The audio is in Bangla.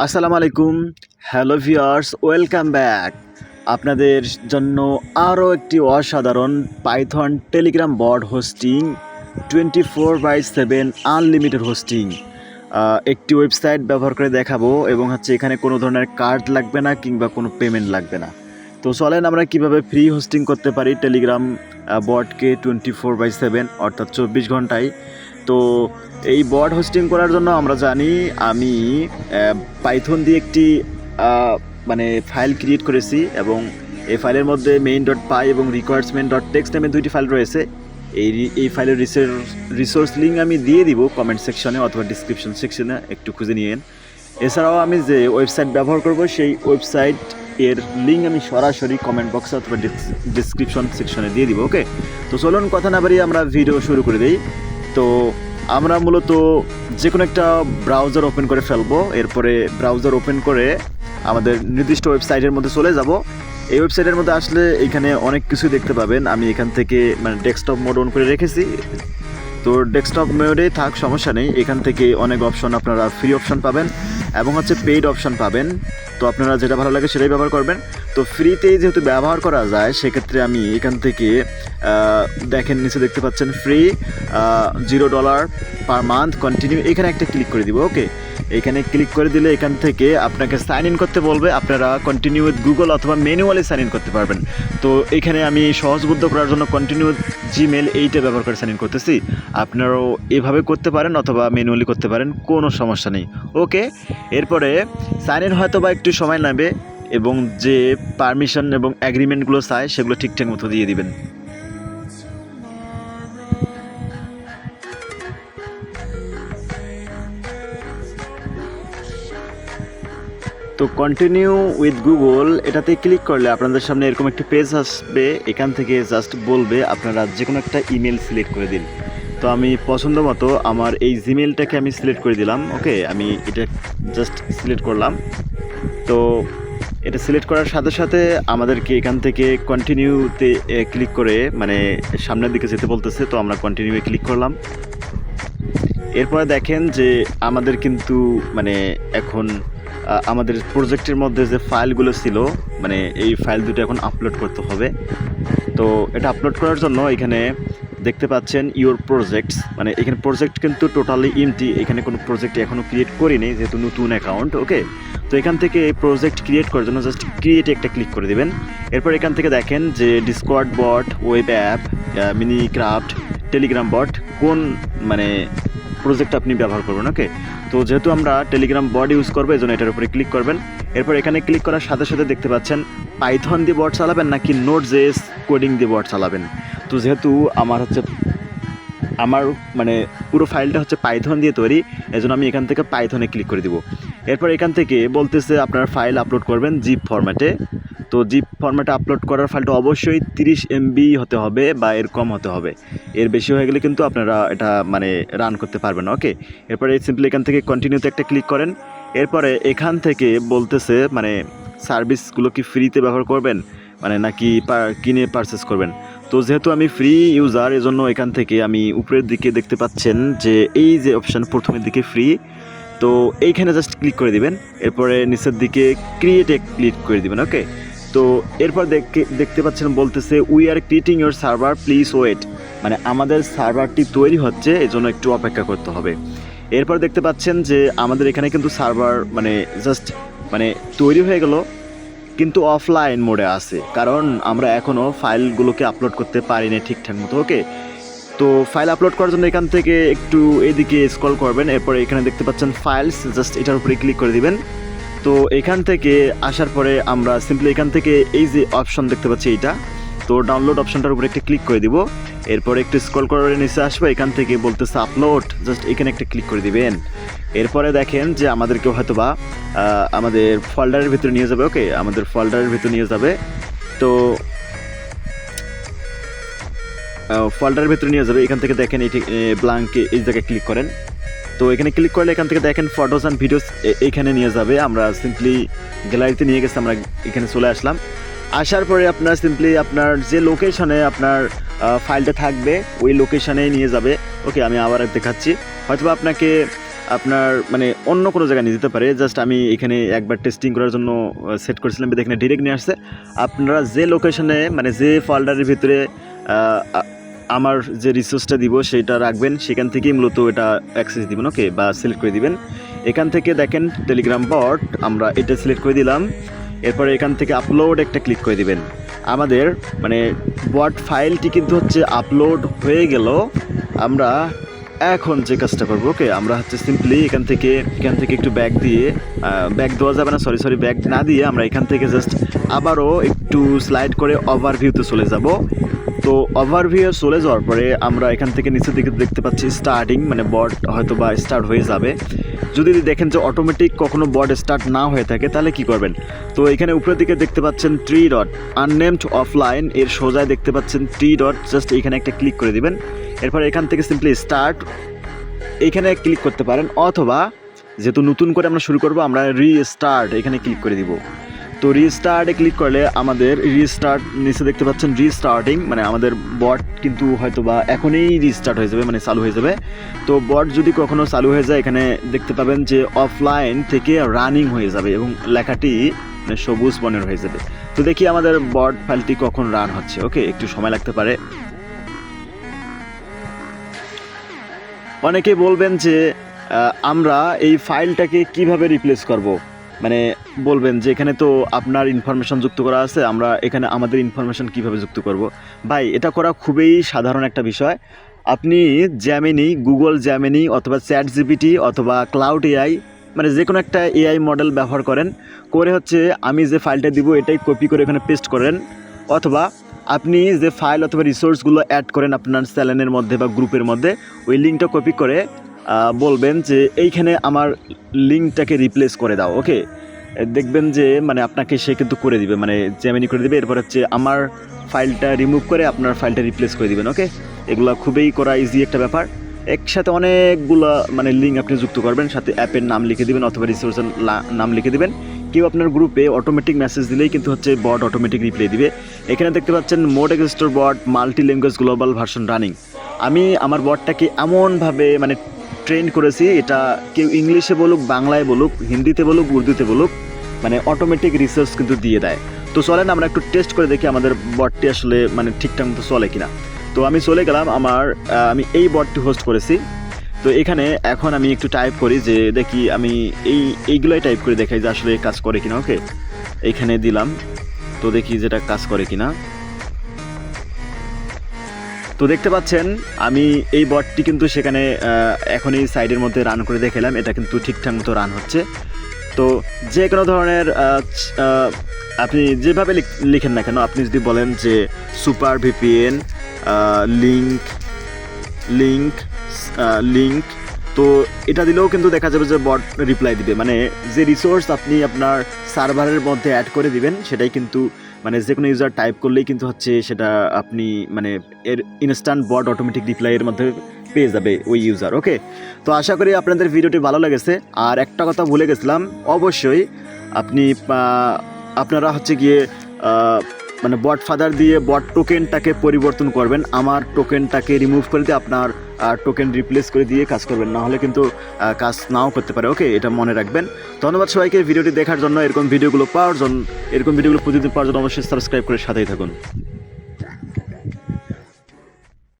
আসসালামু আলাইকুম। Hello viewers, welcome back. আপনাদের জন্য আরও একটি অসাধারণ Python Telegram bot hosting 24/7 unlimited hosting একটি ওয়েবসাইট ব্যবহার করে দেখাবো এবং এখানে কোনো ধরনের কার্ড লাগবে না কিংবা কোনো পেমেন্ট লাগবে না। তো চলেন আমরা কিভাবে ফ্রি হোস্টিং করতে পারি টেলিগ্রাম বটকে 24/7 অর্থাৎ 24 ঘন্টায়। তো এই বট হোস্টিং করার জন্য আমরা জানি আমি পাইথন দিয়ে একটি ফাইল ক্রিয়েট করেছি এবং এই ফাইলের মধ্যে main.py এবং requirements.txt নামে দুইটি ফাইল রয়েছে। এই ফাইলের রিসোর্স লিঙ্ক আমি দিয়ে দিব কমেন্ট সেকশনে অথবা ডিসক্রিপশন সেকশনে, একটু খুঁজে নিয়েন। এছাড়াও আমি যে ওয়েবসাইট ব্যবহার করব সেই ওয়েবসাইট এর লিঙ্ক আমি সরাসরি কমেন্ট বক্সে অথবা ডিসক্রিপশন সেকশনে দিয়ে দিব। ওকে, তো চলুন কথা না বাড়িয়ে আমরা ভিডিও শুরু করে দিই। তো আমরা মূলত যে কোনো একটা ব্রাউজার ওপেন করে ফেলবো, এরপরে ব্রাউজার ওপেন করে আমাদের নির্দিষ্ট ওয়েবসাইটের মধ্যে চলে যাব। এই ওয়েবসাইটের মধ্যে আসলে এখানে অনেক কিছু দেখতে পাবেন। আমি এখান থেকে ডেস্কটপ মোড অন করে রেখেছি, তো ডেস্কটপ মোডে থাক, সমস্যা নেই। এখান থেকে অনেক অপশন, আপনারা ফ্রি অপশন পাবেন এবং পেইড অপশন পাবেন। তো আপনারা যেটা ভালো লাগে সেটাই ব্যবহার করবেন। তো ফ্রিতেই যেহেতু ব্যবহার করা যায়, সেক্ষেত্রে আমি এখান থেকে দেখেন নিচে দেখতে পাচ্ছেন ফ্রি $0 পার মান্থ কন্টিনিউ, এখানে একটা ক্লিক করে দিব। ওকে, এখানে ক্লিক করে দিলে এখান থেকে আপনাকে সাইন ইন করতে বলবে। আপনারা কন্টিনিউ উইথ গুগল অথবা ম্যানুয়ালি সাইন ইন করতে পারবেন। তো এখানে আমি সহজবোধ্য করার জন্য কন্টিনিউ জিমেল এইটা ব্যবহার করে সাইন ইন করতেছি। আপনারাও এভাবে করতে পারেন অথবা ম্যানুয়ালি করতে পারেন, কোনো সমস্যা নেই। ওকে, এরপরে সাইন ইন হয়তো বা একটু সময় নেবে এবং যে পারমিশন এবং অ্যাগ্রিমেন্টগুলো চায় সেগুলো ঠিকঠাক মতো দিয়ে দিবেন। তো কন্টিনিউ উইথ গুগল এটাতে ক্লিক করলে আপনাদের সামনে এরকম একটি পেজ আসবে। এখান থেকে জাস্ট বলবে আপনারা যে কোনো একটা ইমেল সিলেক্ট করে দিন। তো আমি পছন্দ মতো আমার এই জিমেলটাকে আমি সিলেক্ট করে দিলাম। ওকে, আমি এটা জাস্ট সিলেক্ট করলাম। তো এটা সিলেক্ট করার সাথে সাথে আমাদেরকে এখান থেকে কন্টিনিউতে ক্লিক করে সামনের দিকে যেতে বলতেছে। তো আমরা কন্টিনিউয়ে ক্লিক করলাম। এরপরে দেখেন যে আমাদের কিন্তু এখন আমাদের প্রজেক্টের মধ্যে যে ফাইলগুলো ছিল এই ফাইল দুটো এখন আপলোড করতে হবে। তো এটা আপলোড করার জন্য এখানে দেখতে পাচ্ছেন ইউর প্রজেক্টস, এখানে প্রজেক্ট কিন্তু টোটালি এমটি, এখানে কোনো প্রজেক্ট এখনও ক্রিয়েট করিনি যেহেতু নতুন অ্যাকাউন্ট। ওকে, তো এখান থেকে এই প্রজেক্ট ক্রিয়েট করার জন্য জাস্ট ক্রিয়েটে একটা ক্লিক করে দেবেন। এরপর এখান থেকে দেখেন যে Discord bot, web app, Minecraft, Telegram bot কোন প্রজেক্ট আপনি ব্যবহার করবেন। ওকে, তো যেহেতু আমরা টেলিগ্রাম বট ইউজ করবো, এই জন্য এটার উপরে ক্লিক করবেন। এরপর এখানে ক্লিক করার সাথে সাথে দেখতে পাচ্ছেন পাইথন দিয়ে বট চালাবেন নাকি নোড.js কোডিং দিয়ে বট চালাবেন। তো যেহেতু আমার পুরো ফাইলটা পাইথন দিয়ে তৈরি, এই জন্য আমি এখান থেকে পাইথনে ক্লিক করে দিব। এরপর এখান থেকে বলতেছে আপনার ফাইল আপলোড করবেন জিপ ফরম্যাটে। তো জিপ ফরম্যাটে আপলোড করার ফাইলটা অবশ্যই 30 MB হতে হবে বা এর কম হতে হবে। এর বেশি হয়ে গেলে কিন্তু আপনারা এটা রান করতে পারবেন না। ওকে, এরপরে সিম্পলি এখান থেকে কন্টিনিউতে একটা ক্লিক করেন। এরপরে এখান থেকে বলতেছে সার্ভিসগুলো কি ফ্রিতে ব্যবহার করবেন নাকি কিনে পারচেস করবেন। তো যেহেতু আমি ফ্রি ইউজার, এজন্য এখান থেকে আমি উপরের দিকে দেখতে পাচ্ছেন যে এই যে অপশান প্রথমের দিকে ফ্রি, তো এইখানে জাস্ট ক্লিক করে দিবেন। এরপরে নিচের দিকে ক্রিয়েটে ক্লিক করে দিবেন। ওকে, তো এরপর দেখতে পাচ্ছেন বলতেছে we are creating your server, please wait, আমাদের সার্ভারটি তৈরি হচ্ছে, এজন্য একটু অপেক্ষা করতে হবে। এরপর দেখতে পাচ্ছেন যে আমাদের এখানে কিন্তু সার্ভার জাস্ট তৈরি হয়ে গেল, কিন্তু অফলাইন মোডে আছে, কারণ আমরা এখনও ফাইলগুলোকে আপলোড করতে পারিনি ঠিকঠাক মতো। ওকে, তো ফাইল আপলোড করার জন্য এখান থেকে একটু এদিকে স্ক্রল করবেন। এরপরে এখানে দেখতে পাচ্ছেন ফাইলস, জাস্ট এটার উপরে ক্লিক করে দিবেন। তো এখান থেকে আসার পরে আমরা সিম্পলি এখান থেকে এই যে অপশন দেখতে পাচ্ছি এইটা, তো ডাউনলোড অপশনটার উপরে একটা ক্লিক করে দিব। এরপরে একটু স্ক্রল করে নিচে আসবো, এখান থেকে বলতেছে আপলোড, জাস্ট এখানে একটা ক্লিক করে দিবেন। এরপরে দেখেন যে আমাদেরকে হয়তোবা আমাদের ফোল্ডারের ভিতরে নিয়ে যাবে। ওকে, আমাদের ফোল্ডারের ভিতরে নিয়ে যাবে। তো ফোল্ডারের ভিতরে নিয়ে যাবে। এখান থেকে দেখেন এটি ব্ল্যাঙ্কে এই জায়গায় ক্লিক করেন। তো এখানে ক্লিক করলে এখান থেকে দেখেন ফটোস অ্যান্ড ভিডিওস এইখানে নিয়ে যাবে। আমরা সিম্পলি গ্যালারিতে নিয়ে গেছে, আমরা এখানে চলে আসলাম। আসার পরে আপনার সিম্পলি আপনার যে লোকেশনে আপনার ফাইলটা থাকবে ওই লোকেশনে নিয়ে যাবে। ওকে, আমি আবার দেখাচ্ছি। হয়তো আপনাকে আপনার মানে অন্য কোনো জায়গায় নিয়ে যেতে পারে। জাস্ট আমি এখানে একবার টেস্টিং করার জন্য সেট করেছিলাম, এখানে ডিরেক্ট নিয়ে আসছে। আপনারা যে লোকেশনে মানে যে ফোল্ডারের ভিতরে আমার যে রিসোর্সটা দিব সেটা রাখবেন, সেখান থেকেই মূলত এটা অ্যাক্সেস দিবেন, ওকে, বা সিলেক্ট করে দিবেন। এখান থেকে দেখেন টেলিগ্রাম বট, আমরা এটা সিলেক্ট করে দিলাম। এরপরে এখান থেকে আপলোড একটা ক্লিক করে দিবেন। আমাদের মানে বট ফাইলটি কিন্তু হচ্ছে আপলোড হয়ে গেল। আমরা এখন যে কাজটা করবো, ওকে, আমরা হচ্ছে সিম্পলি এখান থেকে একটু ব্যাক দিয়ে, ব্যাক দেওয়া যাবে না, সরি ব্যাক না দিয়ে আমরা এখান থেকে জাস্ট আবারও একটু স্লাইড করে ওভারভিউতে চলে যাব। তো ওভারভিউ চলে যাওয়ার পরে আমরা এখান থেকে নিচের দিকে দেখতে পাচ্ছি স্টার্টিং, মানে বট হয়তো বা স্টার্ট হয়ে যাবে। যদি দেখেন যে অটোমেটিক কখনো বট স্টার্ট না হয়ে থাকে তাহলে কি করবেন, তো এখানে উপরের দিকে দেখতে পাচ্ছেন 3 ডট আননেমড অফলাইন, এর সোজায় দেখতে পাচ্ছেন 3 ডট, জাস্ট এইখানে একটা ক্লিক করে দিবেন। এরপর এখান থেকে সিম্পলি স্টার্ট এইখানে ক্লিক করতে পারেন, অথবা যেহেতু নতুন করে আমরা শুরু করব আমরা রিস্টার্ট এখানে ক্লিক করে দিব। তো রিস্টার্টে ক্লিক করলে আমাদের রিস্টার্ট নিচে দেখতে পাচ্ছেন রিস্টার্টিং, মানে আমাদের বট কিন্তু হয়তো বা এখনই রিস্টার্ট হয়ে যাবে, মানে চালু হয়ে যাবে। তো বট যদি কখনো চালু হয়ে যায় এখানে দেখতে পাবেন যে অফলাইন থেকে রানিং হয়ে যাবে এবং লেখাটি মানে সবুজ বর্ণের হয়ে যাবে। তো দেখি আমাদের বট ফাইলটি কখন রান হচ্ছে, ওকে, একটু সময় লাগতে পারে। অনেকে বলবেন যে আমরা এই ফাইলটাকে কিভাবে রিপ্লেস করব, মানে বলবেন যে এখানে তো আপনার ইনফরমেশন যুক্ত করা আছে, আমরা এখানে আমাদের ইনফরমেশন কিভাবে যুক্ত করব। ভাই, এটা করা খুবই সাধারণ একটা বিষয়। আপনি জ্যামিনি, গুগল জ্যামিনি অথবা চ্যাট জিপিটি অথবা ক্লাউড এআই, মানে যে কোনো একটা এআই মডেল ব্যবহার করেন, করে হচ্ছে আমি যে ফাইলটা দিব এটাই কপি করে এখানে পেস্ট করেন, অথবা আপনি যে ফাইল অথবা রিসোর্সগুলো অ্যাড করেন আপনার চ্যানেলের মধ্যে বা গ্রুপের মধ্যে, ওই লিঙ্কটা কপি করে বলবেন যে এইখানে আমার লিঙ্কটাকে রিপ্লেস করে দাও, ওকে। দেখবেন যে মানে আপনাকে সে কিন্তু করে দিবে, মানে জেমিনি করে দিবে। এরপর হচ্ছে আমার ফাইলটা রিমুভ করে আপনার ফাইলটা রিপ্লেস করে দিবেন, ওকে। এগুলো খুবই করা ইজি একটা ব্যাপার। একসাথে অনেকগুলো মানে লিঙ্ক আপনি যুক্ত করবেন, সাথে অ্যাপের নাম লিখে দিবেন অথবা রিসোর্সের নাম লিখে দিবেন। কেউ আপনার গ্রুপে অটোমেটিক মেসেজ দিলেই কিন্তু হচ্ছে বট অটোমেটিক রিপ্লাই দিবে। এখানে দেখতে পাচ্ছেন মোড এক্সিস্টর bot multi language global version running. আমি আমার বটটাকে এমনভাবে মানে ট্রেন করেছি, এটা কেউ ইংলিশে বলুক, বাংলায় বলুক, হিন্দিতে বলুক, উর্দুতে বলুক, মানে অটোমেটিক রিসার্চ কিন্তু দিয়ে দেয়। তো চলেন আমরা একটু টেস্ট করে দেখি আমাদের বটটি আসলে মানে ঠিকঠাক মতো চলে কিনা। তো আমি চলে গেলাম আমি এই বটটি হোস্ট করেছি। তো এখানে এখন আমি একটু টাইপ করি যে দেখি আমি এইগুলোই টাইপ করে দেখাই যে আসলে কাজ করে কিনা, ওকে। এইখানে দিলাম, তো দেখি যেটা কাজ করে কিনা। তো দেখতে পাচ্ছেন আমি এই বটটি কিন্তু সেখানে এখনই সাইডের মধ্যে রান করে দেখালাম, এটা কিন্তু ঠিকঠাক মতো রান হচ্ছে। তো যে কোনো ধরনের আপনি যেভাবে লিখেন না কেন, আপনি যদি বলেন যে সুপার ভিপিএন লিঙ্ক, তো এটা দিলেও কিন্তু দেখা যাবে যে বট রিপ্লাই দিবে। মানে যে রিসোর্স আপনি আপনার সার্ভারের মধ্যে অ্যাড করে দিবেন সেটাই কিন্তু মানে যে কোনো ইউজার টাইপ করলেই কিন্তু হচ্ছে সেটা আপনি মানে এর ইনস্ট্যান্ট বট অটোমেটিক রিপ্লাইয়ের মধ্যে পেয়ে যাবে ওই ইউজার, ওকে। তো আশা করি আপনাদের ভিডিওটি ভালো লেগেছে। আর একটা কথা ভুলে গেছিলাম, অবশ্যই আপনারা হচ্ছে গিয়ে মানে বট ফাদার দিয়ে বট টোকেনটাকে পরিবর্তন করবেন। আমার টোকেনটাকে রিমুভ করে দিয়ে আপনার টোকেন রিপ্লেস করে দিয়ে কাজ করবেন, না হলে কিন্তু কাজ নাও করতে পারে, ওকে, এটা মনে রাখবেন। ধন্যবাদ সবাইকে ভিডিওটি দেখার জন্য। এরকম ভিডিওগুলো প্রতিদিন পাওয়ার জন্য অবশ্যই সাবস্ক্রাইব করে সাথেই থাকুন।